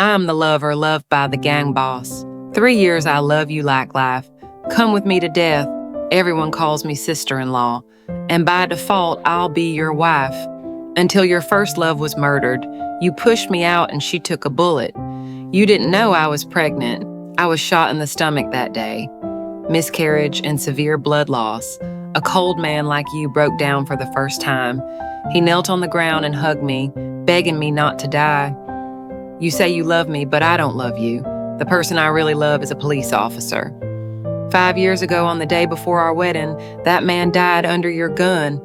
I'm the lover loved by the gang boss. 3 years I love you like life. Come with me to death. Everyone calls me sister-in-law. And by default, I'll be your wife. Until your first love was murdered. You pushed me out and she took a bullet. You didn't know I was pregnant. I was shot in the stomach that day. Miscarriage and severe blood loss. A cold man like you broke down for the first time. He knelt on the ground and hugged me, begging me not to die. You say you love me, but I don't love you. The person I really love is a police officer. 5 years ago, on the day before our wedding, that man died under your gun.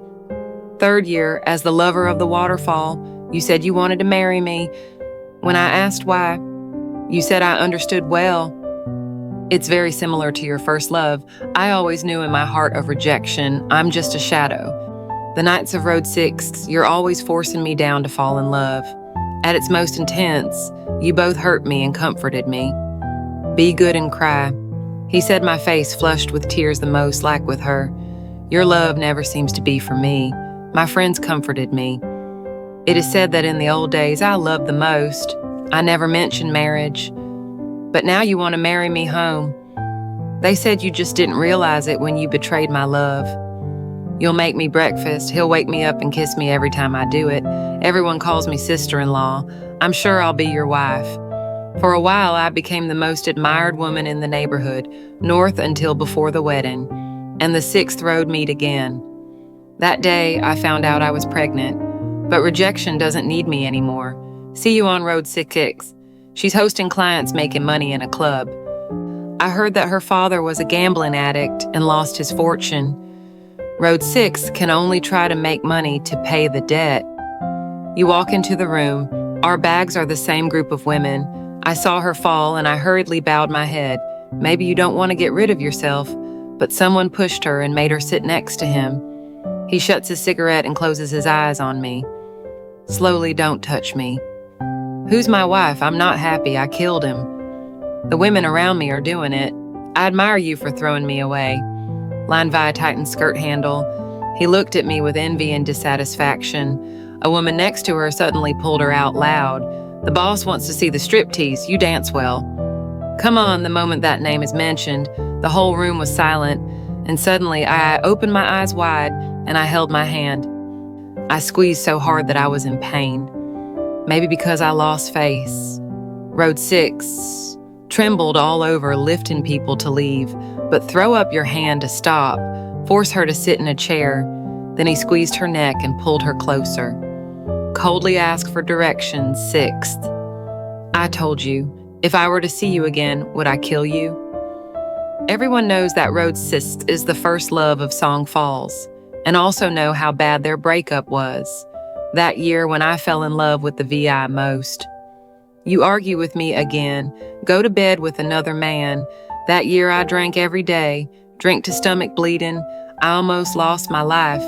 3rd year, as the lover of the waterfall, you said you wanted to marry me. When I asked why, you said I understood well. It's very similar to your first love. I always knew in my heart of rejection, I'm just a shadow. The nights of Road 6, you're always forcing me down to fall in love. At its most intense, you both hurt me and comforted me. Be good and cry. He said my face flushed with tears the most, like with her. Your love never seems to be for me. My friends comforted me. It is said that in the old days I loved the most. I never mentioned marriage. But now you want to marry me home. They said you just didn't realize it when you betrayed my love. You'll make me breakfast. He'll wake me up and kiss me every time I do it. Everyone calls me sister-in-law. I'm sure I'll be your wife. For a while, I became the most admired woman in the neighborhood, north until before the wedding, and the 6th road meet again. That day, I found out I was pregnant, but rejection doesn't need me anymore. See you on Road 6X. She's hosting clients making money in a club. I heard that her father was a gambling addict and lost his fortune. Road 6 can only try to make money to pay the debt. You walk into the room. Our bags are the same group of women. I saw her fall and I hurriedly bowed my head. Maybe you don't want to get rid of yourself, but someone pushed her and made her sit next to him. He shuts his cigarette and closes his eyes on me. Slowly, don't touch me. Who's my wife? I'm not happy. I killed him. The women around me are doing it. I admire you for throwing me away. Line via tightened skirt handle. He looked at me with envy and dissatisfaction. A woman next to her suddenly pulled her out loud. The boss wants to see the striptease. You dance well. Come on, the moment that name is mentioned, the whole room was silent, and suddenly I opened my eyes wide and I held my hand. I squeezed so hard that I was in pain. Maybe because I lost face. Road 6 trembled all over, lifting people to leave, but throw up your hand to stop, force her to sit in a chair. Then he squeezed her neck and pulled her closer. Coldly asked for directions, 6th. I told you, if I were to see you again, would I kill you? Everyone knows that Road 6 is the first love of Song Falls, and also know how bad their breakup was. That year when I fell in love with the VI most. You argue with me again, go to bed with another man. That year I drank every day, drink to stomach bleeding. I almost lost my life.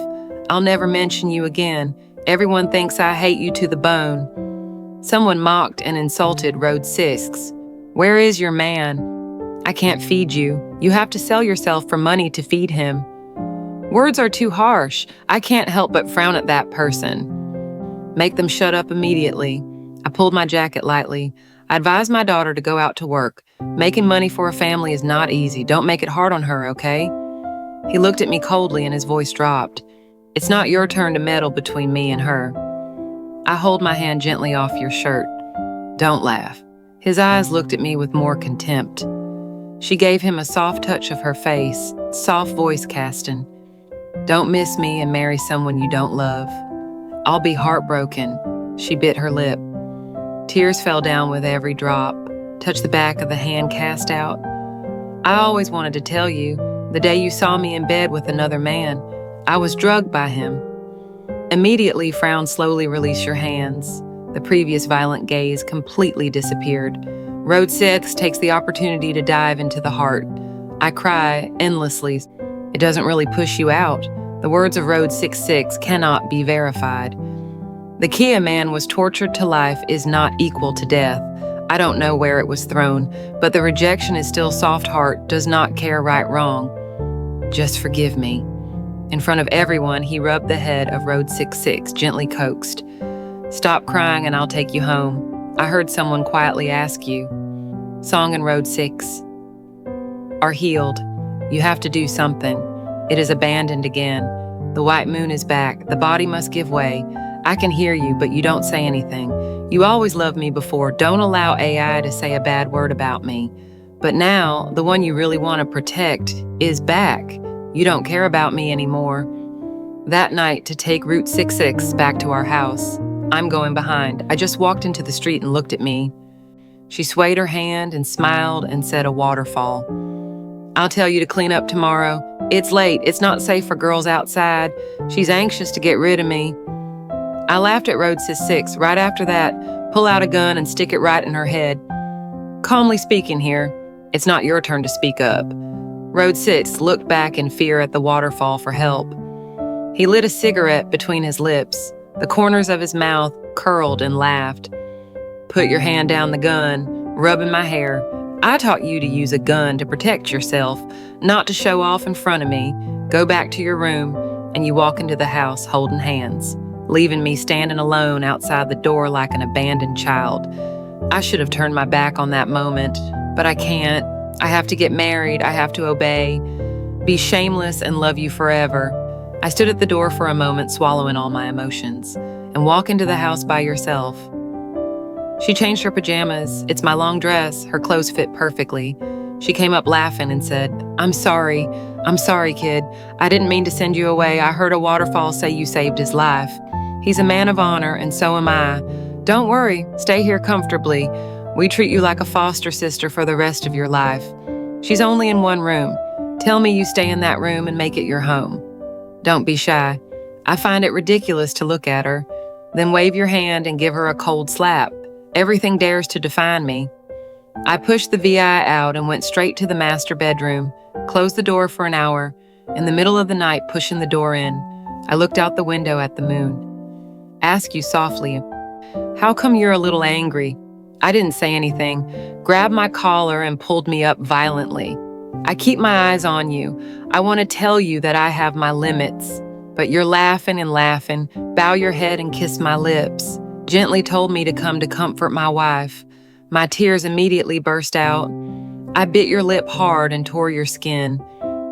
I'll never mention you again. Everyone thinks I hate you to the bone. Someone mocked and insulted Road 6. Where is your man? I can't feed you. You have to sell yourself for money to feed him. Words are too harsh. I can't help but frown at that person. Make them shut up immediately. I pulled my jacket lightly. I advised my daughter to go out to work. Making money for a family is not easy. Don't make it hard on her, okay? He looked at me coldly and his voice dropped. It's not your turn to meddle between me and her. I hold my hand gently off your shirt. Don't laugh. His eyes looked at me with more contempt. She gave him a soft touch of her face, soft voice casting. Don't miss me and marry someone you don't love. I'll be heartbroken. She bit her lip. Tears fell down with every drop, touched the back of the hand cast out. I always wanted to tell you, the day you saw me in bed with another man, I was drugged by him. Immediately, frown slowly release your hands. The previous violent gaze completely disappeared. Road 6 takes the opportunity to dive into the heart. I cry endlessly. It doesn't really push you out. The words of Road 66 cannot be verified. The Kia man was tortured to life is not equal to death. I don't know where it was thrown, but the rejection is still soft heart, does not care right wrong. Just forgive me. In front of everyone, he rubbed the head of Road 66, gently coaxed. Stop crying and I'll take you home. I heard someone quietly ask you. Song in Road 6. Are healed. You have to do something. It is abandoned again. The white moon is back. The body must give way. I can hear you, but you don't say anything. You always loved me before. Don't allow AI to say a bad word about me. But now, the one you really want to protect is back. You don't care about me anymore. That night, to take Route 66 back to our house, I'm going behind. I just walked into the street and looked at me. She swayed her hand and smiled and said a waterfall. I'll tell you to clean up tomorrow. It's late. It's not safe for girls outside. She's anxious to get rid of me. I laughed at Road 6. Right after that, pull out a gun and stick it right in her head. Calmly speaking here, it's not your turn to speak up. Road 6 looked back in fear at the waterfall for help. He lit a cigarette between his lips. The corners of his mouth curled and laughed. Put your hand down the gun, rubbing my hair. I taught you to use a gun to protect yourself, not to show off in front of me. Go back to your room, and you walk into the house holding hands, leaving me standing alone outside the door like an abandoned child. I should have turned my back on that moment, but I can't. I have to get married. I have to obey, be shameless, and love you forever. I stood at the door for a moment, swallowing all my emotions, and walk into the house by yourself. She changed her pajamas. It's my long dress. Her clothes fit perfectly. She came up laughing and said, I'm sorry, kid. I didn't mean to send you away. I heard a waterfall say you saved his life. He's a man of honor, and so am I. Don't worry, stay here comfortably. We treat you like a foster sister for the rest of your life. She's only in one room. Tell me you stay in that room and make it your home. Don't be shy. I find it ridiculous to look at her, then wave your hand and give her a cold slap. Everything dares to define me. I pushed the VI out and went straight to the master bedroom, closed the door for an hour. In the middle of the night, pushing the door in, I looked out the window at the moon. Ask you softly, how come you're a little angry? I didn't say anything, grabbed my collar and pulled me up violently. I keep my eyes on you. I want to tell you that I have my limits. But you're laughing and laughing, bow your head and kiss my lips. Gently told me to come to comfort my wife. My tears immediately burst out. I bit your lip hard and tore your skin.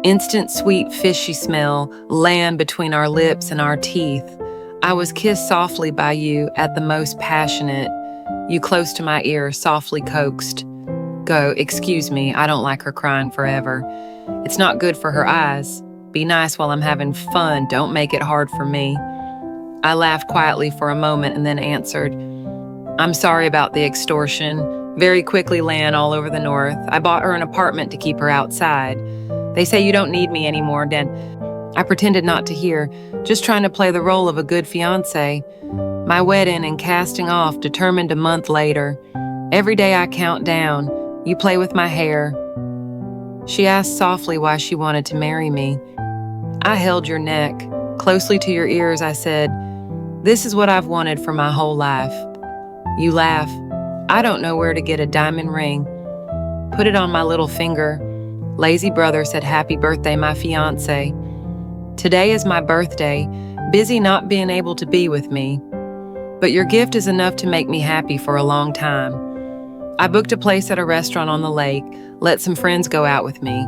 Instant sweet fishy smell land between our lips and our teeth. I was kissed softly by you at the most passionate. You close to my ear, softly coaxed. Go, excuse me, I don't like her crying forever. It's not good for her eyes. Be nice while I'm having fun, don't make it hard for me. I laughed quietly for a moment and then answered, I'm sorry about the extortion. Very quickly land all over the north. I bought her an apartment to keep her outside. They say you don't need me anymore, Dan. I pretended not to hear, just trying to play the role of a good fiancé. My wedding and casting off determined a month later. Every day I count down. You play with my hair. She asked softly why she wanted to marry me. I held your neck. Closely to your ears, I said, this is what I've wanted for my whole life. You laugh. I don't know where to get a diamond ring. Put it on my little finger. Lazy brother said, happy birthday, my fiancé. Today is my birthday, busy not being able to be with me. But your gift is enough to make me happy for a long time. I booked a place at a restaurant on the lake, let some friends go out with me.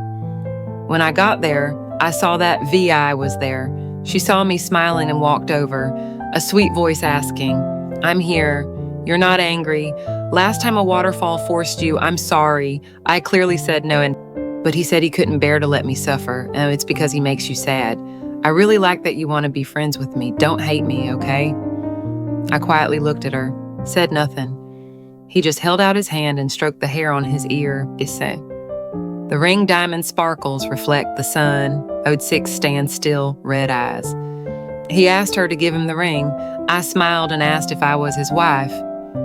When I got there, I saw that VI was there. She saw me smiling and walked over, a sweet voice asking, I'm here. You're not angry. Last time a waterfall forced you, I'm sorry. I clearly said no, but he said he couldn't bear to let me suffer. Oh, it's because he makes you sad. I really like that you want to be friends with me. Don't hate me, okay? I quietly looked at her, said nothing. He just held out his hand and stroked the hair on his ear. He said, the ring diamond sparkles reflect the sun. Ode 6 stands still, red eyes. He asked her to give him the ring. I smiled and asked if I was his wife.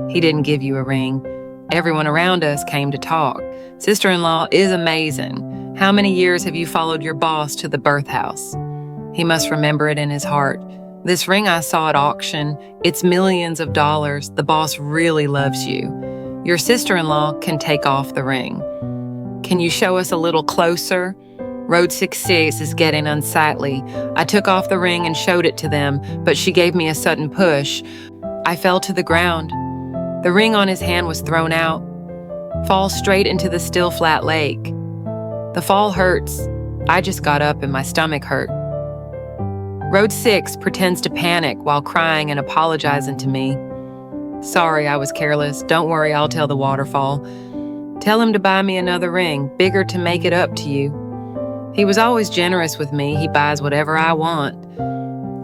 He didn't give you a ring. Everyone around us came to talk. Sister-in-law is amazing. How many years have you followed your boss to the birth house? He must remember it in his heart. This ring I saw at auction, it's millions of dollars. The boss really loves you. Your sister-in-law can take off the ring. Can you show us a little closer? Road 66 is getting unsightly. I took off the ring and showed it to them, but she gave me a sudden push. I fell to the ground. The ring on his hand was thrown out, falls straight into the still flat lake. The fall hurts. I just got up and my stomach hurt. Road 6 pretends to panic while crying and apologizing to me. Sorry, I was careless. Don't worry, I'll tell the waterfall. Tell him to buy me another ring, bigger to make it up to you. He was always generous with me. He buys whatever I want.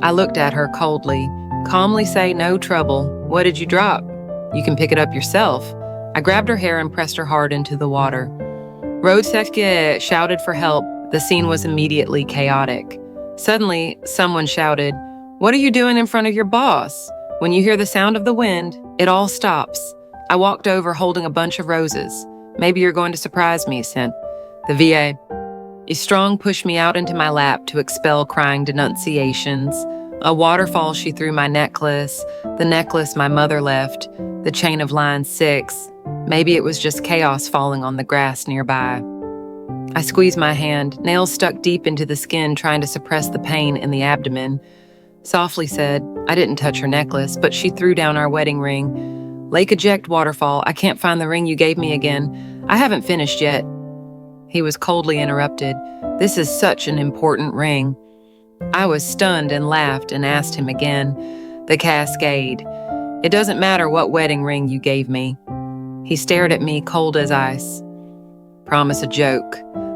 I looked at her coldly, calmly say, no trouble. What did you drop? You can pick it up yourself. I grabbed her hair and pressed her hard into the water. Road 6 shouted for help. The scene was immediately chaotic. Suddenly, someone shouted, what are you doing in front of your boss? When you hear the sound of the wind, it all stops. I walked over holding a bunch of roses. Maybe you're going to surprise me, sent the VA. Strong pushed me out into my lap to expel crying denunciations. A waterfall she threw my necklace, the necklace my mother left, the chain of line 6. Maybe it was just chaos falling on the grass nearby. I squeezed my hand, nails stuck deep into the skin trying to suppress the pain in the abdomen. Softly said, I didn't touch her necklace, but she threw down our wedding ring. Lake eject waterfall, I can't find the ring you gave me again. I haven't finished yet. He was coldly interrupted. This is such an important ring. I was stunned and laughed and asked him again. The cascade. It doesn't matter what wedding ring you gave me. He stared at me cold as ice. Promise a joke.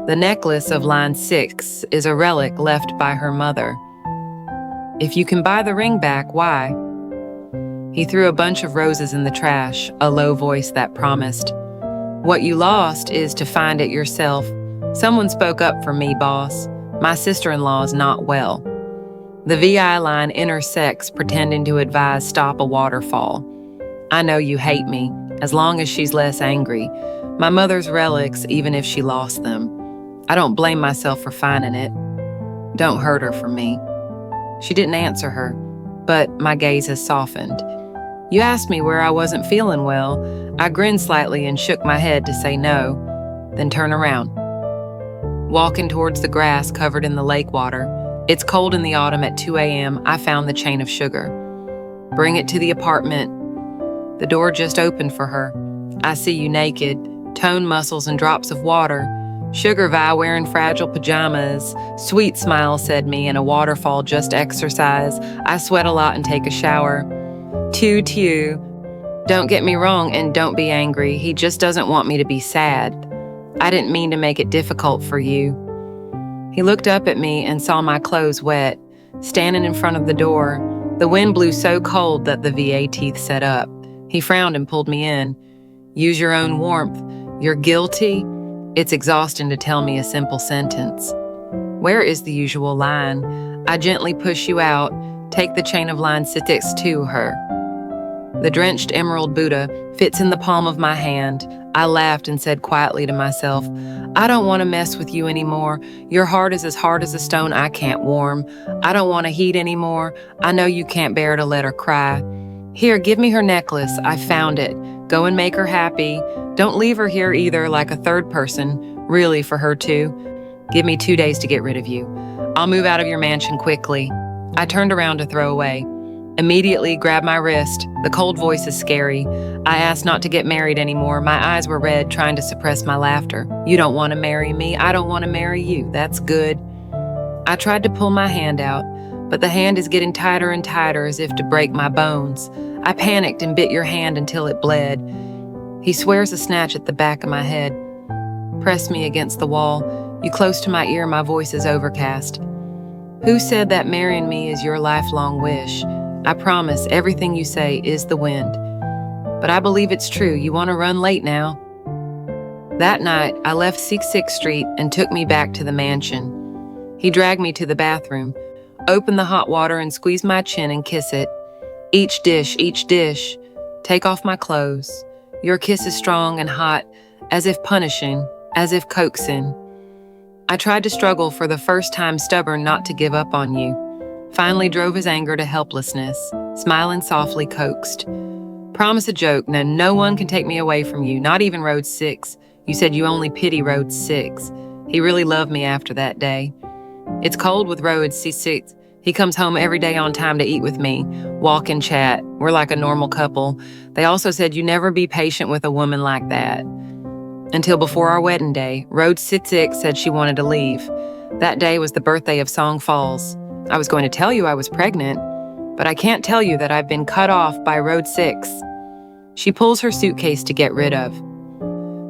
The necklace of line 6 is a relic left by her mother. If you can buy the ring back, why? He threw a bunch of roses in the trash, a low voice that promised. What you lost is to find it yourself. Someone spoke up for me, boss. My sister-in-law's not well. The VI line intersects, pretending to advise stop a waterfall. I know you hate me, as long as she's less angry. My mother's relics, even if she lost them. I don't blame myself for finding it. Don't hurt her for me. She didn't answer her, but my gaze has softened. You asked me where I wasn't feeling well. I grinned slightly and shook my head to say no, then turn around. Walking towards the grass covered in the lake water. It's cold in the autumn at 2 a.m. I found the chain of sugar. Bring it to the apartment. The door just opened for her. I see you naked, toned muscles and drops of water. Sugar Vi wearing fragile pajamas. Sweet smile, said me, and a waterfall just exercise. I sweat a lot and take a shower. Tew. Don't get me wrong and don't be angry. He just doesn't want me to be sad. I didn't mean to make it difficult for you. He looked up at me and saw my clothes wet, standing in front of the door. The wind blew so cold that the VA teeth set up. He frowned and pulled me in. Use your own warmth. You're guilty? It's exhausting to tell me a simple sentence. Where is the usual line? I gently push you out. Take the chain of line 6 to her. The drenched emerald Buddha fits in the palm of my hand. I laughed and said quietly to myself, I don't want to mess with you anymore. Your heart is as hard as a stone I can't warm. I don't want to heat anymore. I know you can't bear to let her cry. Here, give me her necklace. I found it. Go and make her happy. Don't leave her here either like a third person, really for her too. Give me 2 days to get rid of you. I'll move out of your mansion quickly. I turned around to throw away. Immediately grabbed my wrist. The cold voice is scary. I asked not to get married anymore. My eyes were red, trying to suppress my laughter. You don't want to marry me. I don't want to marry you. That's good. I tried to pull my hand out, but the hand is getting tighter and tighter as if to break my bones. I panicked and bit your hand until it bled. He swears a snatch at the back of my head. Press me against the wall. You close to my ear, my voice is overcast. Who said that marrying me is your lifelong wish? I promise everything you say is the wind. But I believe it's true. You want to run late now. That night, I left 66th Street and took me back to the mansion. He dragged me to the bathroom, opened the hot water and squeezed my chin and kiss it. Each dish. Take off my clothes. Your kiss is strong and hot, as if punishing, as if coaxing. I tried to struggle for the first time, stubborn not to give up on you. Finally drove his anger to helplessness, smiling softly coaxed. Promise a joke. No one can take me away from you, not even Road 6. You said you only pity Road 6. He really loved me after that day. It's cold with Road 6. He comes home every day on time to eat with me, walk and chat. We're like a normal couple. They also said you never be patient with a woman like that. Until before our wedding day, Road 66 said she wanted to leave. That day was the birthday of Song Falls. I was going to tell you I was pregnant, but I can't tell you that I've been cut off by Road 6. She pulls her suitcase to get rid of.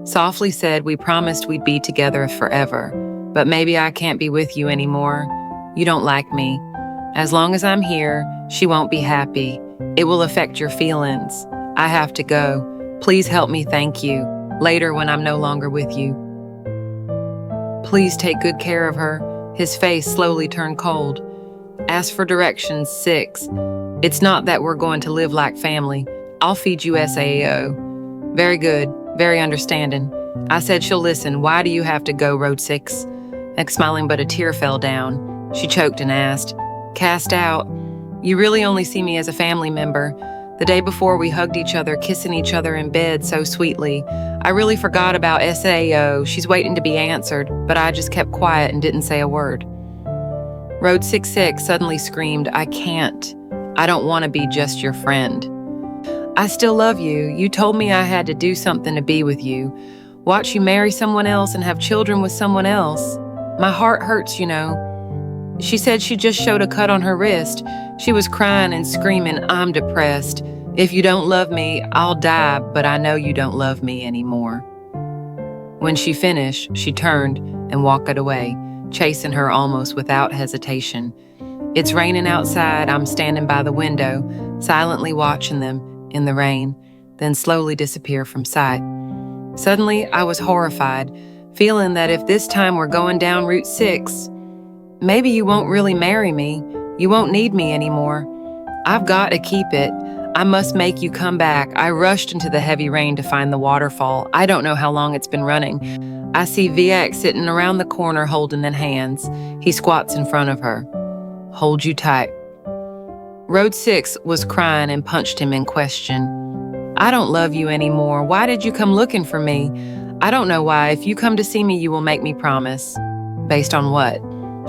Softly said we promised we'd be together forever, but maybe I can't be with you anymore. You don't like me. As long as I'm here, she won't be happy. It will affect your feelings. I have to go. Please help me thank you. Later when I'm no longer with you. Please take good care of her. His face slowly turned cold. Ask for directions, 6. It's not that we're going to live like family. I'll feed you SAO. Very good, very understanding. I said she'll listen. Why do you have to go, Road 6? Smiling, but a tear fell down. She choked and asked, cast out. You really only see me as a family member. The day before we hugged each other, kissing each other in bed so sweetly. I really forgot about SAO. She's waiting to be answered, but I just kept quiet and didn't say a word. Road 66 suddenly screamed, I can't. I don't want to be just your friend. I still love you. You told me I had to do something to be with you. Watch you marry someone else and have children with someone else. My heart hurts, you know. She said she just showed a cut on her wrist. She was crying and screaming, I'm depressed. If you don't love me, I'll die, but I know you don't love me anymore. When she finished, she turned and walked away, chasing her almost without hesitation. It's raining outside. I'm standing by the window, silently watching them in the rain, then slowly disappear from sight. Suddenly, I was horrified, feeling that if this time we're going down Route 6, maybe you won't really marry me. You won't need me anymore. I've got to keep it. I must make you come back. I rushed into the heavy rain to find the waterfall. I don't know how long it's been running. I see VX sitting around the corner holding in hands. He squats in front of her. Hold you tight. Road 6 was crying and punched him in question. I don't love you anymore. Why did you come looking for me? I don't know why. If you come to see me, you will make me promise. Based on what?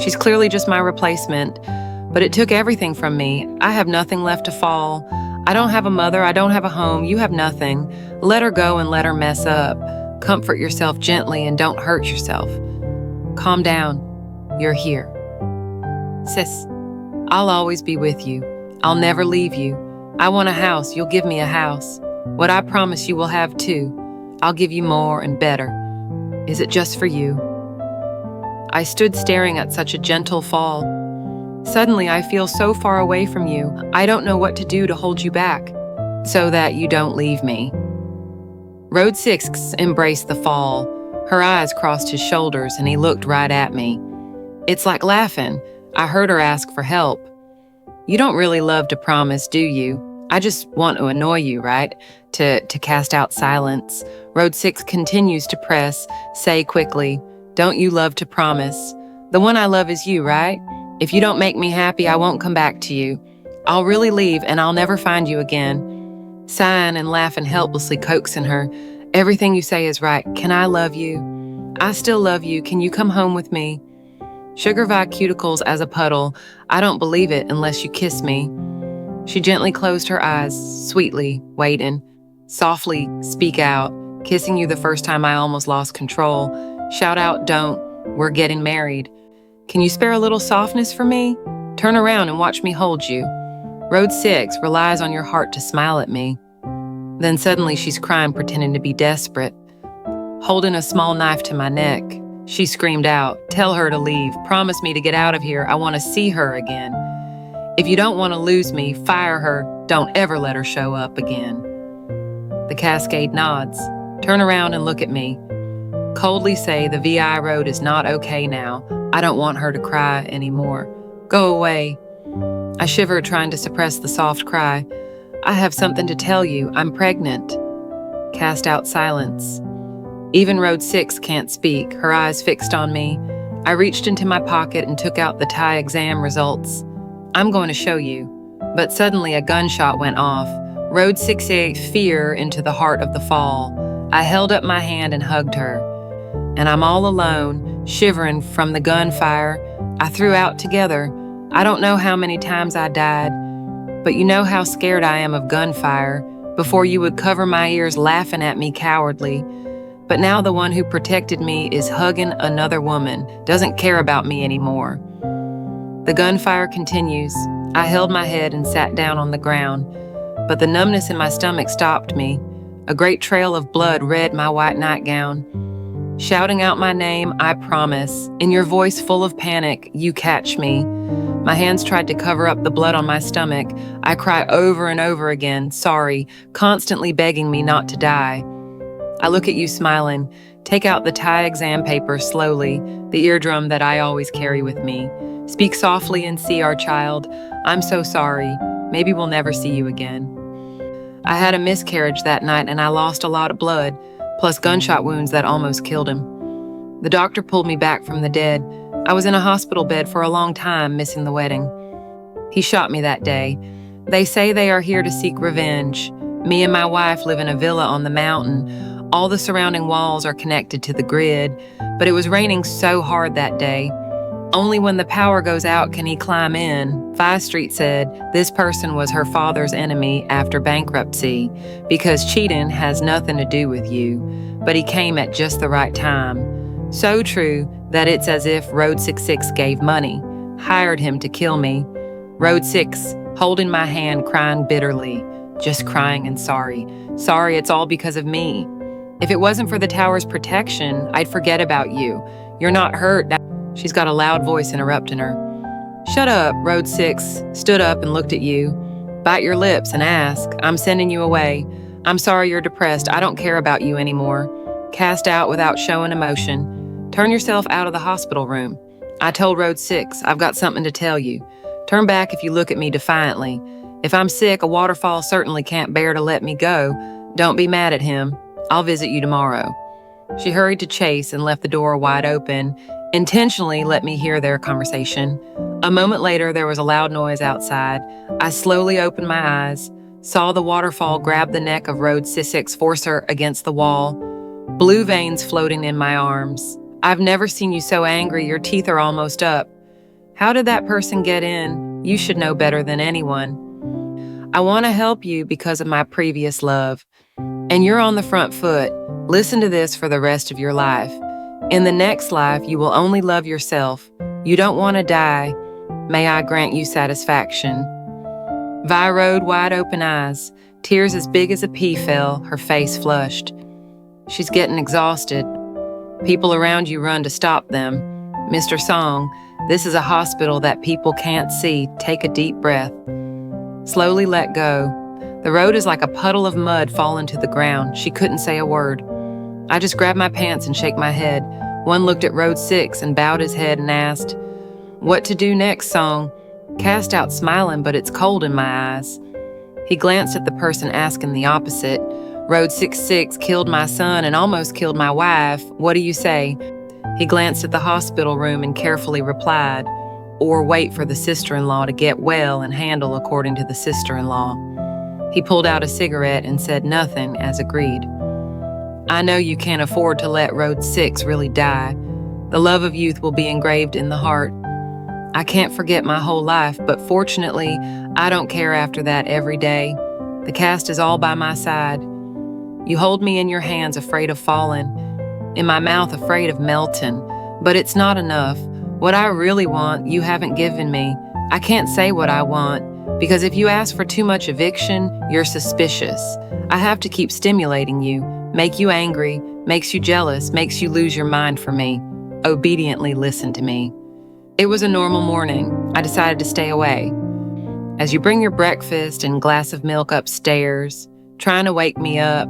She's clearly just my replacement, but it took everything from me. I have nothing left to fall. I don't have a mother. I don't have a home. You have nothing. Let her go and let her mess up. Comfort yourself gently and don't hurt yourself. Calm down. You're here. Sis, I'll always be with you. I'll never leave you. I want a house. You'll give me a house. What I promise you will have too. I'll give you more and better. Is it just for you? I stood staring at such a gentle fall. Suddenly, I feel so far away from you. I don't know what to do to hold you back, so that you don't leave me. Road 6 embraced the fall. Her eyes crossed his shoulders, and he looked right at me. It's like laughing. I heard her ask for help. You don't really love to promise, do you? I just want to annoy you, right? To cast out silence. Road 6 continues to press, say quickly, don't you love to promise? The one I love is you, right? If you don't make me happy, I won't come back to you. I'll really leave and I'll never find you again. Sighing and laughing helplessly, coaxing her. Everything you say is right. Can I love you? I still love you. Can you come home with me? Sugar Vi cuticles as a puddle. I don't believe it unless you kiss me. She gently closed her eyes, sweetly, waiting. Softly, speak out. Kissing you the first time I almost lost control. Shout out, don't. We're getting married. Can you spare a little softness for me? Turn around and watch me hold you. Road 6 relies on your heart to smile at me. Then suddenly she's crying, pretending to be desperate. Holding a small knife to my neck, she screamed out, tell her to leave. Promise me to get out of here. I want to see her again. If you don't want to lose me, fire her. Don't ever let her show up again. The cascade nods. Turn around and look at me. Coldly say the VI road is not okay now. I don't want her to cry anymore. Go away. I shivered, trying to suppress the soft cry. I have something to tell you. I'm pregnant. Cast out silence. Even Road 6 can't speak, her eyes fixed on me. I reached into my pocket and took out the Thai exam results. I'm going to show you. But suddenly a gunshot went off. Road 68 fear into the heart of the fall. I held up my hand and hugged her. And I'm all alone, shivering from the gunfire. I threw out together. I don't know how many times I died, but you know how scared I am of gunfire before you would cover my ears laughing at me cowardly. But now the one who protected me is hugging another woman, doesn't care about me anymore. The gunfire continues. I held my head and sat down on the ground, but the numbness in my stomach stopped me. A great trail of blood read my white nightgown. Shouting out my name, I promise. In your voice full of panic, you catch me. My hands tried to cover up the blood on my stomach. I cry over and over again, sorry, constantly begging me not to die. I look at you smiling. Take out the tie exam paper slowly, the eardrum that I always carry with me. Speak softly and see our child. I'm so sorry. Maybe we'll never see you again. I had a miscarriage that night and I lost a lot of blood, plus gunshot wounds that almost killed him. The doctor pulled me back from the dead. I was in a hospital bed for a long time, missing the wedding. He shot me that day. They say they are here to seek revenge. Me and my wife live in a villa on the mountain. All the surrounding walls are connected to the grid, but it was raining so hard that day. Only when the power goes out can he climb in. 5 Street said this person was her father's enemy after bankruptcy because cheating has nothing to do with you, but he came at just the right time. So true that it's as if Road 66 gave money, hired him to kill me. Road 6, holding my hand, crying bitterly, just crying and sorry. Sorry, it's all because of me. If it wasn't for the tower's protection, I'd forget about you. You're not hurt. She's got a loud voice interrupting her. Shut up, Road 6 stood up and looked at you. Bite your lips and ask. I'm sending you away. I'm sorry you're depressed. I don't care about you anymore. Cast out without showing emotion. Turn yourself out of the hospital room. I told Road 6, I've got something to tell you. Turn back if you look at me defiantly. If I'm sick, a waterfall certainly can't bear to let me go. Don't be mad at him. I'll visit you tomorrow. She hurried to Chase and left the door wide open, intentionally let me hear their conversation. A moment later, there was a loud noise outside. I slowly opened my eyes, saw the waterfall grab the neck of Road 6, force her against the wall. Blue veins floating in my arms. I've never seen you so angry, your teeth are almost up. How did that person get in? You should know better than anyone. I want to help you because of my previous love. And you're on the front foot. Listen to this for the rest of your life. In the next life, you will only love yourself. You don't want to die. May I grant you satisfaction. Vi rolled wide open eyes. Tears as big as a pea fell, her face flushed. She's getting exhausted. People around you run to stop them. Mr. Song, this is a hospital that people can't see. Take a deep breath. Slowly let go. The road is like a puddle of mud falling to the ground. She couldn't say a word. I just grabbed my pants and shake my head. One looked at Road 6 and bowed his head and asked, "What to do next, Song?" Cast out smiling, but it's cold in my eyes. He glanced at the person asking the opposite. Road 66 killed my son and almost killed my wife. What do you say? He glanced at the hospital room and carefully replied, or wait for the sister-in-law to get well and handle according to the sister-in-law. He pulled out a cigarette and said nothing as agreed. I know you can't afford to let Road 6 really die. The love of youth will be engraved in the heart. I can't forget my whole life, but fortunately, I don't care after that every day. The cast is all by my side. You hold me in your hands, afraid of falling. In my mouth, afraid of melting. But it's not enough. What I really want, you haven't given me. I can't say what I want, because if you ask for too much eviction, you're suspicious. I have to keep stimulating you, make you angry, makes you jealous, makes you lose your mind for me. Obediently listen to me. It was a normal morning. I decided to stay away. As you bring your breakfast and glass of milk upstairs, trying to wake me up,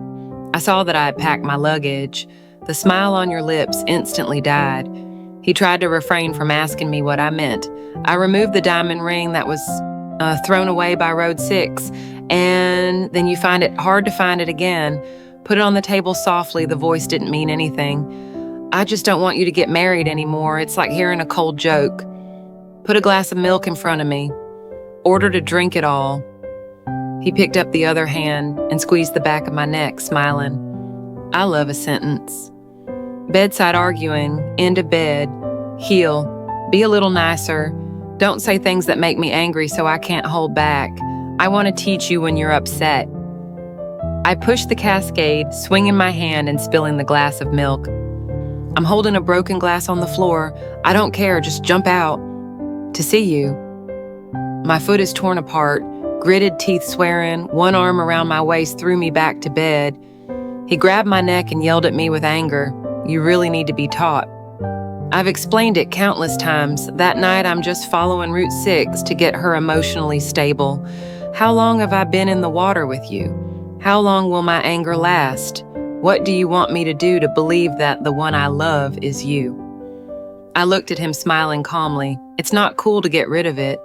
I saw that I had packed my luggage. The smile on your lips instantly died. He tried to refrain from asking me what I meant. I removed the diamond ring that was thrown away by Road 6, and then you find it hard to find it again. Put it on the table softly. The voice didn't mean anything. I just don't want you to get married anymore. It's like hearing a cold joke. Put a glass of milk in front of me. Order to drink it all. He picked up the other hand and squeezed the back of my neck, smiling. I love a sentence. Bedside arguing, into bed, heal, be a little nicer, Don't say things that make me angry so I can't hold back. I want to teach you when you're upset. I push the cascade, swinging my hand and spilling the glass of milk. I'm holding a broken glass on the floor. I don't care, just jump out. To see you. My foot is torn apart, gritted teeth swearing, one arm around my waist threw me back to bed. He grabbed my neck and yelled at me with anger. You really need to be taught. I've explained it countless times. That night I'm just following Route 6 to get her emotionally stable. How long have I been in the water with you? How long will my anger last? What do you want me to do to believe that the one I love is you? I looked at him smiling calmly. It's not cool to get rid of it.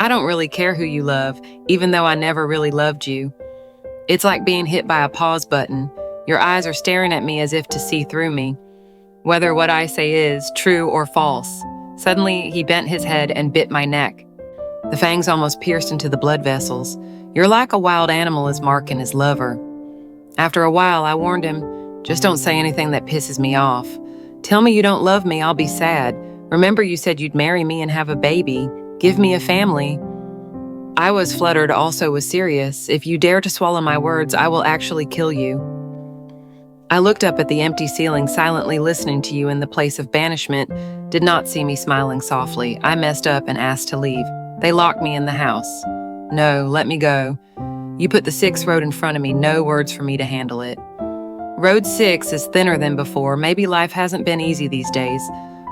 I don't really care who you love, even though I never really loved you. It's like being hit by a pause button. Your eyes are staring at me as if to see through me, whether what I say is true or false. Suddenly, he bent his head and bit my neck. The fangs almost pierced into the blood vessels. You're like a wild animal is marking his lover. After a while, I warned him, just don't say anything that pisses me off. Tell me you don't love me, I'll be sad. Remember you said you'd marry me and have a baby. Give me a family. I was fluttered, also was serious. If you dare to swallow my words, I will actually kill you. I looked up at the empty ceiling, silently listening to you in the place of banishment, did not see me smiling softly. I messed up and asked to leave. They locked me in the house. No, let me go. You put the 6th road in front of me, no words for me to handle it. Road 6 is thinner than before. Maybe life hasn't been easy these days,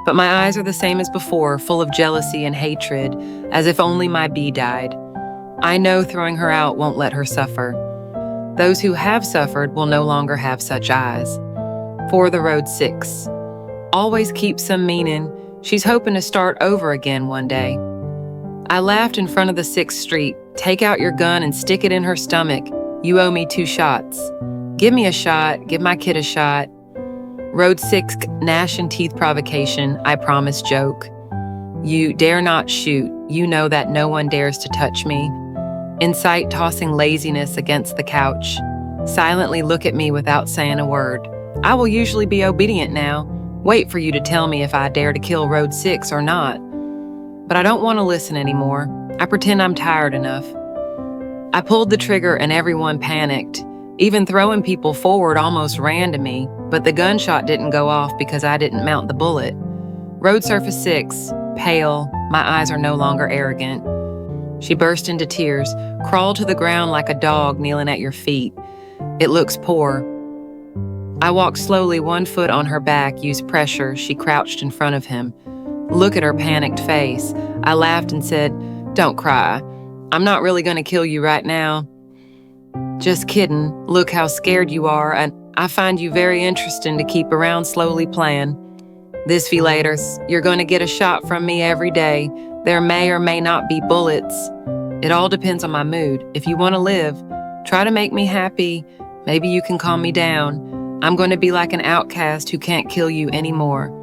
but my eyes are the same as before, full of jealousy and hatred, as if only my bee died. I know throwing her out won't let her suffer. Those who have suffered will no longer have such eyes. For the road 6. Always keeps some meaning. She's hoping to start over again one day. I laughed in front of the 6th Street. Take out your gun and stick it in her stomach. You owe me 2 shots. Give me a shot. Give my kid a shot. Road 6, gnash and teeth provocation. I promise joke. You dare not shoot. You know that no one dares to touch me. Incite tossing laziness against the couch. Silently look at me without saying a word. I will usually be obedient now. Wait for you to tell me if I dare to kill Road 6 or not. But I don't want to listen anymore. I pretend I'm tired enough. I pulled the trigger and everyone panicked. Even throwing people forward almost ran to me, but the gunshot didn't go off because I didn't mount the bullet. Road surface 6, pale, my eyes are no longer arrogant. She burst into tears, crawled to the ground like a dog kneeling at your feet. It looks poor. I walked slowly, 1 foot on her back, used pressure. She crouched in front of him. Look at her panicked face. I laughed and said, don't cry. I'm not really going to kill you right now. Just kidding. Look how scared you are, and I find you very interesting to keep around slowly playing. This V-laters, you're going to get a shot from me every day. There may or may not be bullets. It all depends on my mood. If you want to live, try to make me happy. Maybe you can calm me down. I'm going to be like an outcast who can't kill you anymore.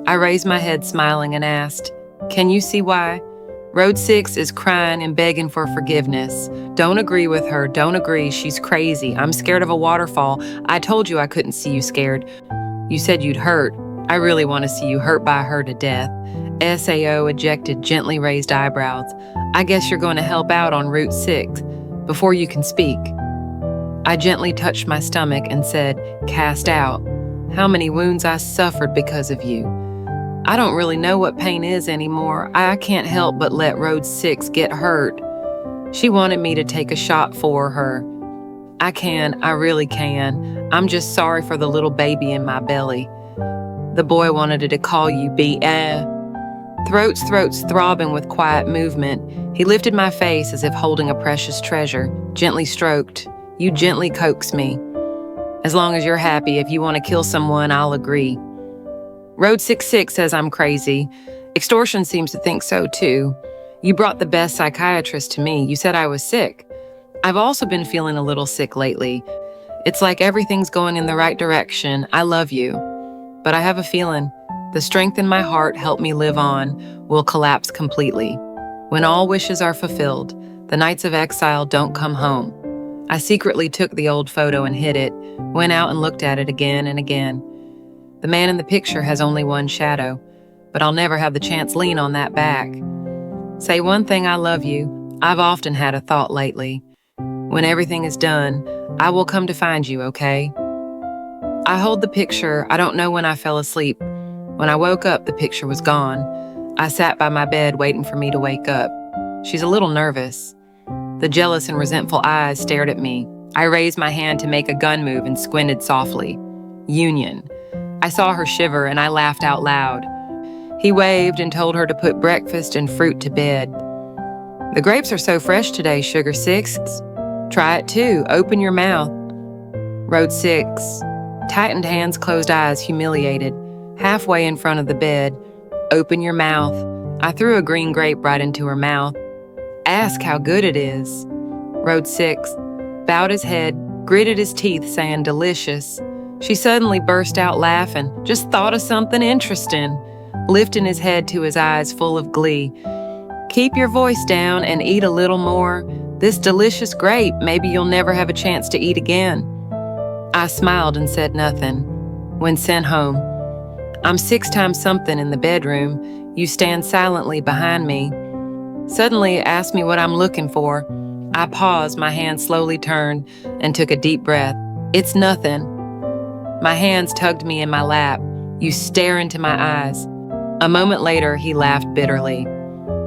I raised my head smiling and asked, can you see why? Road 6 is crying and begging for forgiveness. Don't agree with her. Don't agree. She's crazy. I'm scared of a waterfall. I told you I couldn't see you scared. You said you'd hurt. I really want to see you hurt by her to death. SAO ejected gently raised eyebrows. I guess you're going to help out on Route 6 before you can speak. I gently touched my stomach and said, cast out. How many wounds I suffered because of you. I don't really know what pain is anymore. I can't help but let Road 6 get hurt. She wanted me to take a shot for her. I can, I really can. I'm just sorry for the little baby in my belly. The boy wanted to call you Throats throbbing with quiet movement. He lifted my face as if holding a precious treasure, gently stroked. You gently coaxed me. As long as you're happy, if you want to kill someone, I'll agree. Road 66 says I'm crazy. Extortion seems to think so too. You brought the best psychiatrist to me. You said I was sick. I've also been feeling a little sick lately. It's like everything's going in the right direction. I love you. But I have a feeling the strength in my heart help me live on will collapse completely. When all wishes are fulfilled, the nights of exile don't come home. I secretly took the old photo and hid it, went out and looked at it again and again. The man in the picture has only one shadow, but I'll never have the chance lean on that back. Say one thing I love you. I've often had a thought lately. When everything is done, I will come to find you, okay? I hold the picture. I don't know when I fell asleep. When I woke up, the picture was gone. I sat by my bed waiting for me to wake up. She's a little nervous. The jealous and resentful eyes stared at me. I raised my hand to make a gun move and squinted softly. Union. I saw her shiver and I laughed out loud. He waved and told her to put breakfast and fruit to bed. The grapes are so fresh today, Sugar Six. Try it too. Open your mouth. Road 6. Tightened hands, closed eyes, humiliated. Halfway in front of the bed. Open your mouth. I threw a green grape right into her mouth. Ask how good it is. Road 6. Bowed his head, gritted his teeth, saying delicious. She suddenly burst out laughing. Just thought of something interesting. Lifting his head to his eyes full of glee. Keep your voice down and eat a little more. This delicious grape, maybe you'll never have a chance to eat again. I smiled and said nothing. When sent home, I'm 6 times something in the bedroom. You stand silently behind me. Suddenly ask me what I'm looking for. I paused, my hand slowly turned, and took a deep breath. It's nothing. My hands tugged me in my lap. You stare into my eyes. A moment later, he laughed bitterly.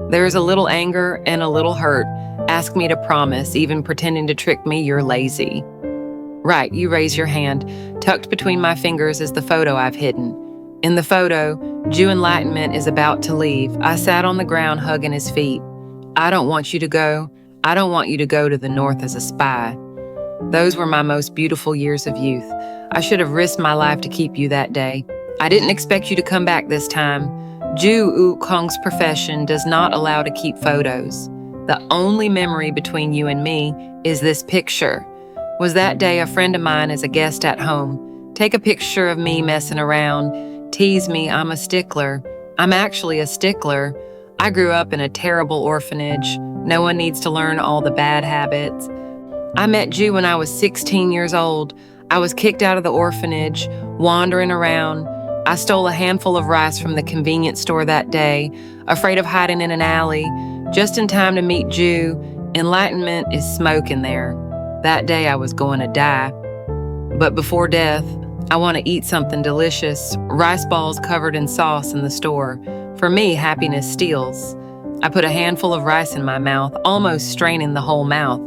There is a little anger and a little hurt. Ask me to promise, even pretending to trick me, you're lazy. Right, you raise your hand. Tucked between my fingers is the photo I've hidden. In the photo, Jew Enlightenment is about to leave. I sat on the ground hugging his feet. I don't want you to go. I don't want you to go to the north as a spy. Those were my most beautiful years of youth. I should have risked my life to keep you that day. I didn't expect you to come back this time. Ju U Kong's profession does not allow to keep photos. The only memory between you and me is this picture. Was that day a friend of mine as a guest at home. Take a picture of me messing around. Tease me, I'm a stickler. I'm actually a stickler. I grew up in a terrible orphanage. No one needs to learn all the bad habits. I met Ju when I was 16 years old. I was kicked out of the orphanage, wandering around. I stole a handful of rice from the convenience store that day, afraid of hiding in an alley, just in time to meet Ju. Enlightenment is smoking there. That day I was going to die. But before death, I want to eat something delicious, rice balls covered in sauce in the store. For me, happiness steals. I put a handful of rice in my mouth, almost straining the whole mouth.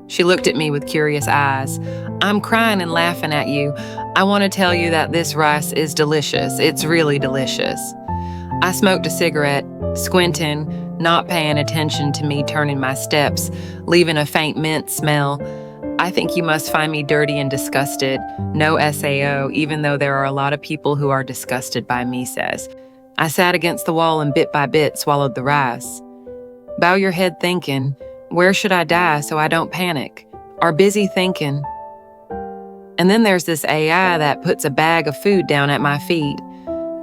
She looked at me with curious eyes. I'm crying and laughing at you. I want to tell you that this rice is delicious. It's really delicious. I smoked a cigarette, squinting, not paying attention to me turning my steps, leaving a faint mint smell. I think you must find me dirty and disgusted. No SAO, even though there are a lot of people who are disgusted by me, says. I sat against the wall and bit by bit swallowed the rice. Bow your head thinking, where should I die so I don't panic? Or busy thinking. And then there's this AI that puts a bag of food down at my feet.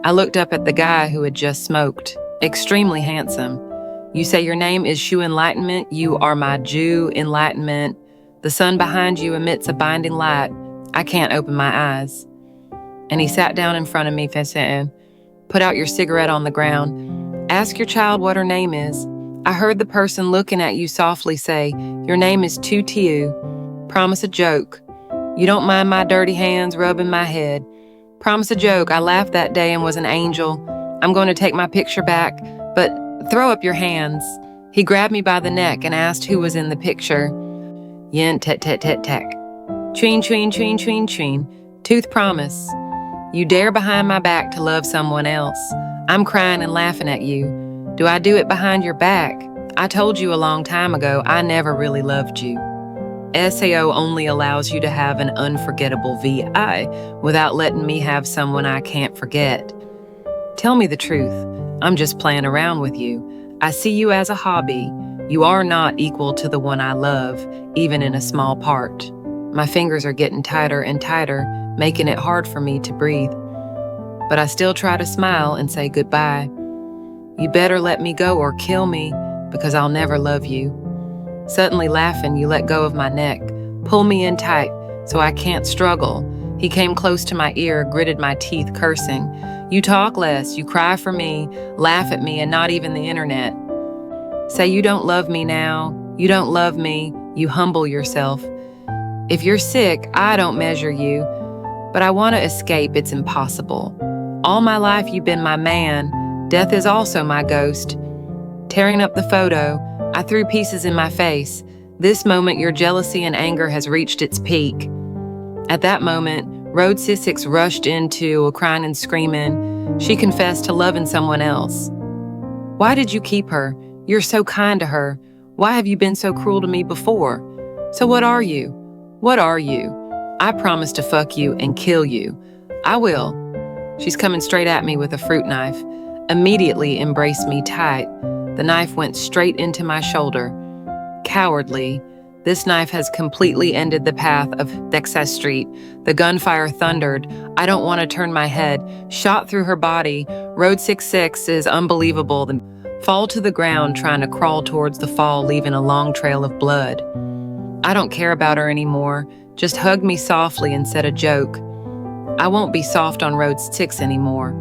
I looked up at the guy who had just smoked. Extremely handsome. You say your name is Shu Enlightenment. You are my Jew Enlightenment. The sun behind you emits a binding light. I can't open my eyes. And he sat down in front of me, saying, put out your cigarette on the ground. Ask your child what her name is. I heard the person looking at you softly say, your name is Tu Tiu. Promise a joke. You don't mind my dirty hands rubbing my head. Promise a joke. I laughed that day and was an angel. I'm going to take my picture back, but throw up your hands. He grabbed me by the neck and asked who was in the picture. Yin tet tet tet tek. Tween tween tween tween tween. Tooth promise. You dare behind my back to love someone else. I'm crying and laughing at you. Do I do it behind your back? I told you a long time ago I never really loved you. SAO only allows you to have an unforgettable VI without letting me have someone I can't forget. Tell me the truth. I'm just playing around with you. I see you as a hobby. You are not equal to the one I love, even in a small part. My fingers are getting tighter and tighter, making it hard for me to breathe. But I still try to smile and say goodbye. You better let me go or kill me, because I'll never love you. Suddenly laughing, you let go of my neck, pull me in tight so I can't struggle. He came close to my ear, gritted my teeth, cursing. You talk less, you cry for me, laugh at me, and not even the internet. Say you don't love me now, you don't love me, you humble yourself. If you're sick, I don't measure you, but I want to escape, it's impossible. All my life you've been my man, death is also my ghost. Tearing up the photo, I threw pieces in my face. This moment, your jealousy and anger has reached its peak. At that moment, Road 66 rushed into, crying and screaming. She confessed to loving someone else. Why did you keep her? You're so kind to her. Why have you been so cruel to me before? So what are you? What are you? I promise to fuck you and kill you. I will. She's coming straight at me with a fruit knife. Immediately embraced me tight. The knife went straight into my shoulder. Cowardly. This knife has completely ended the path of Texas Street. The gunfire thundered. I don't want to turn my head. Shot through her body. Road 66 is unbelievable. Then fall to the ground, trying to crawl towards the fall, leaving a long trail of blood. I don't care about her anymore. Just hug me softly and said a joke. I won't be soft on Road 6 anymore.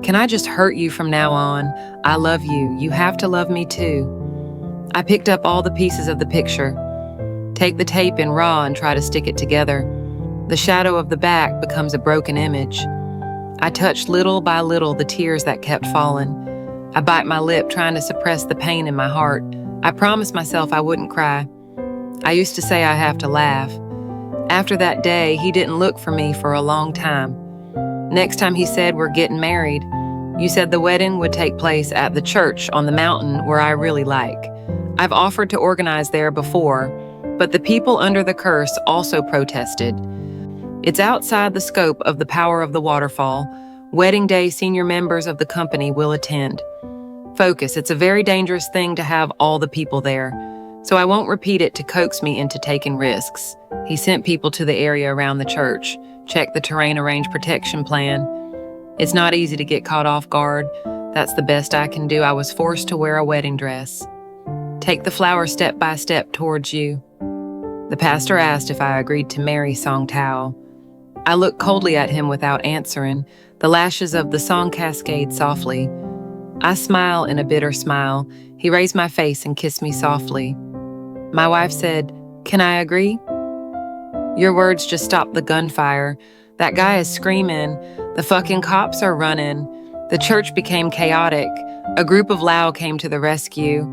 Can I just hurt you from now on? I love you. You have to love me too. I picked up all the pieces of the picture. Take the tape in RAW and try to stick it together. The shadow of the back becomes a broken image. I touched little by little the tears that kept falling. I bite my lip, trying to suppress the pain in my heart. I promised myself I wouldn't cry. I used to say I have to laugh. After that day, he didn't look for me for a long time. Next time he said, we're getting married. You said the wedding would take place at the church on the mountain where I really like. I've offered to organize there before, but the people under the curse also protested. It's outside the scope of the power of the waterfall. Wedding day, senior members of the company will attend. Focus, it's a very dangerous thing to have all the people there, so I won't repeat it to coax me into taking risks. He sent people to the area around the church, checked the terrain, arranged protection plan. It's not easy to get caught off guard. That's the best I can do. I was forced to wear a wedding dress. Take the flowers step by step towards you. The pastor asked if I agreed to marry Song Tao. I looked coldly at him without answering. The lashes of the song cascade softly. I smile in a bitter smile. He raised my face and kissed me softly. My wife said, "Can I agree?" Your words just stopped the gunfire. That guy is screaming. The fucking cops are running. The church became chaotic. A group of Lao came to the rescue.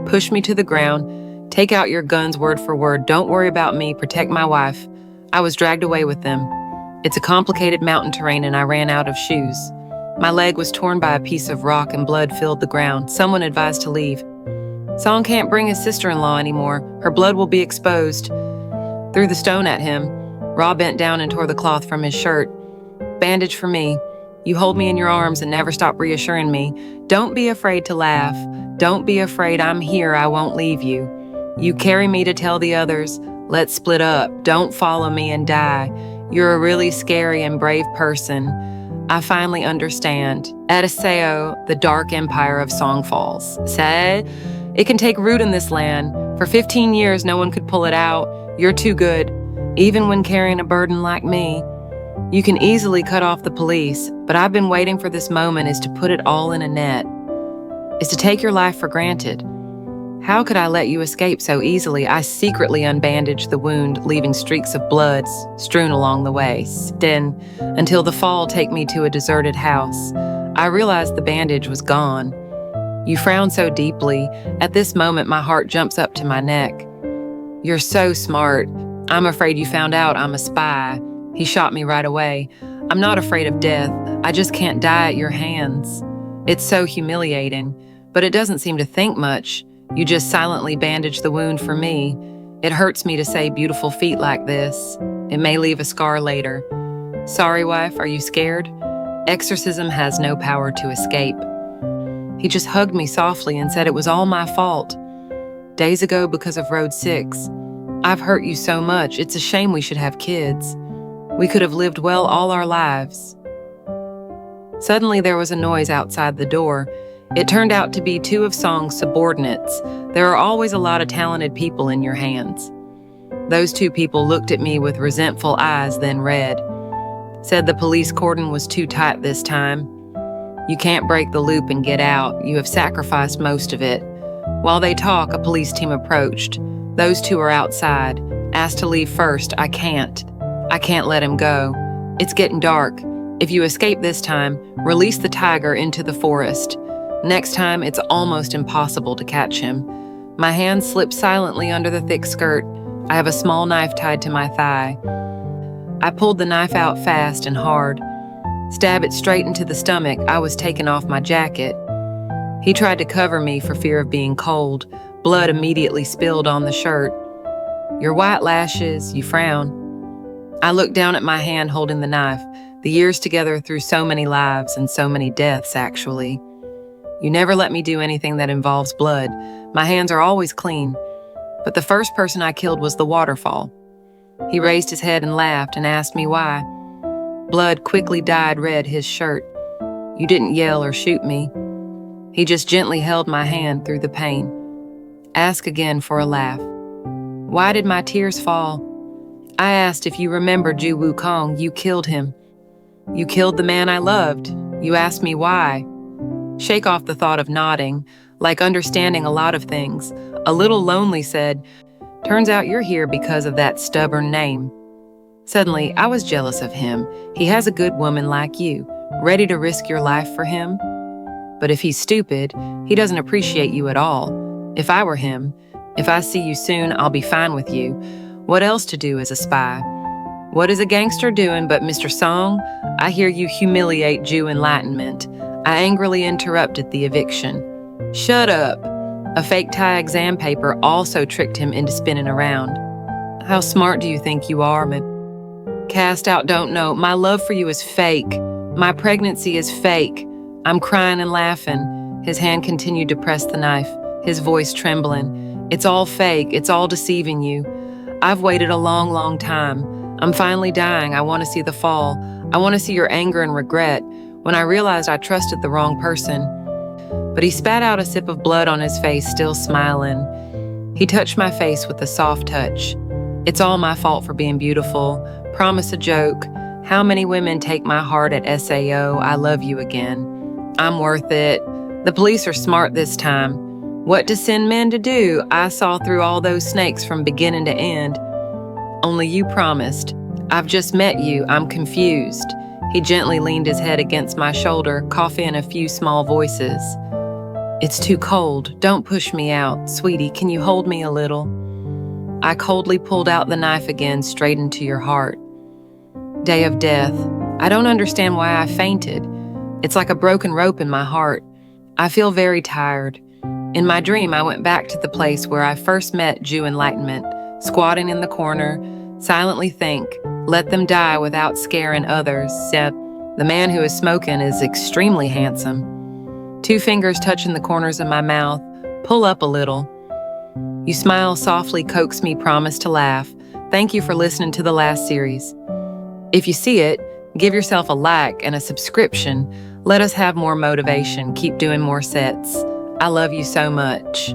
Pushed me to the ground. Take out your guns word for word. Don't worry about me. Protect my wife. I was dragged away with them. It's a complicated mountain terrain and I ran out of shoes. My leg was torn by a piece of rock and blood filled the ground. Someone advised to leave. Song can't bring his sister-in-law anymore. Her blood will be exposed. Threw the stone at him. Ra bent down and tore the cloth from his shirt. Bandage for me. You hold me in your arms and never stop reassuring me. Don't be afraid to laugh. Don't be afraid. I'm here. I won't leave you. You carry me to tell the others. Let's split up. Don't follow me and die. You're a really scary and brave person. I finally understand. Ediseo, the dark empire of Song Falls. Said, it can take root in this land. For 15 years, no one could pull it out. You're too good. Even when carrying a burden like me. You can easily cut off the police, but I've been waiting for this moment is to put it all in a net. Is to take your life for granted. How could I let you escape so easily? I secretly unbandaged the wound, leaving streaks of blood strewn along the way. Then, until the fall take me to a deserted house, I realized the bandage was gone. You frown so deeply. At this moment, my heart jumps up to my neck. You're so smart. I'm afraid you found out I'm a spy. He shot me right away. I'm not afraid of death. I just can't die at your hands. It's so humiliating, but it doesn't seem to think much. You just silently bandage the wound for me. It hurts me to say beautiful feet like this. It may leave a scar later. Sorry, wife, are you scared? Exorcism has no power to escape. He just hugged me softly and said it was all my fault. Days ago, because of Road 6, I've hurt you so much. It's a shame we should have kids. We could have lived well all our lives. Suddenly there was a noise outside the door. It turned out to be two of Song's subordinates. There are always a lot of talented people in your hands. Those two people looked at me with resentful eyes, then read. Said the police cordon was too tight this time. You can't break the loop and get out. You have sacrificed most of it. While they talk, a police team approached. Those two are outside. Asked to leave first. I can't. I can't let him go. It's getting dark. If you escape this time, release the tiger into the forest. Next time, it's almost impossible to catch him. My hand slipped silently under the thick skirt. I have a small knife tied to my thigh. I pulled the knife out fast and hard. Stab it straight into the stomach. I was taking off my jacket. He tried to cover me for fear of being cold. Blood immediately spilled on the shirt. Your white lashes, you frown. I looked down at my hand holding the knife. The years together through so many lives and so many deaths, actually. You never let me do anything that involves blood. My hands are always clean. But the first person I killed was the waterfall. He raised his head and laughed and asked me why. Blood quickly dyed red his shirt. You didn't yell or shoot me. He just gently held my hand through the pain. Ask again for a laugh. Why did my tears fall? I asked if you remember Ju Wukong. You killed him. You killed the man I loved. You asked me why. Shake off the thought of nodding, like understanding a lot of things. A little lonely said, turns out you're here because of that stubborn name. Suddenly, I was jealous of him. He has a good woman like you, ready to risk your life for him. But if he's stupid, he doesn't appreciate you at all. If I were him, if I see you soon, I'll be fine with you. What else to do as a spy? What is a gangster doing but Mr. Song? I hear you humiliate Jew enlightenment. I angrily interrupted the eviction. Shut up. A fake tie exam paper also tricked him into spinning around. How smart do you think you are, Cast out don't know. My love for you is fake. My pregnancy is fake. I'm crying and laughing. His hand continued to press the knife, his voice trembling. It's all fake. It's all deceiving you. I've waited a long, long time. I'm finally dying. I want to see the fall. I want to see your anger and regret when I realized I trusted the wrong person. But he spat out a sip of blood on his face, still smiling. He touched my face with a soft touch. It's all my fault for being beautiful. Promise a joke. How many women take my heart at SAO? I love you again. I'm worth it. The police are smart this time. What to send men to do? I saw through all those snakes from beginning to end. Only you promised. I've just met you. I'm confused. He gently leaned his head against my shoulder, coughing a few small voices. It's too cold. Don't push me out. Sweetie, can you hold me a little? I coldly pulled out the knife again, straight into your heart. Day of death. I don't understand why I fainted. It's like a broken rope in my heart. I feel very tired. In my dream, I went back to the place where I first met Jew enlightenment, squatting in the corner, silently think, let them die without scaring others, said, the man who is smoking is extremely handsome. 2 fingers touching the corners of my mouth, pull up a little. You smile softly, coax me, promise to laugh. Thank you for listening to the last series. If you see it, give yourself a like and a subscription. Let us have more motivation. Keep doing more sets. I love you so much.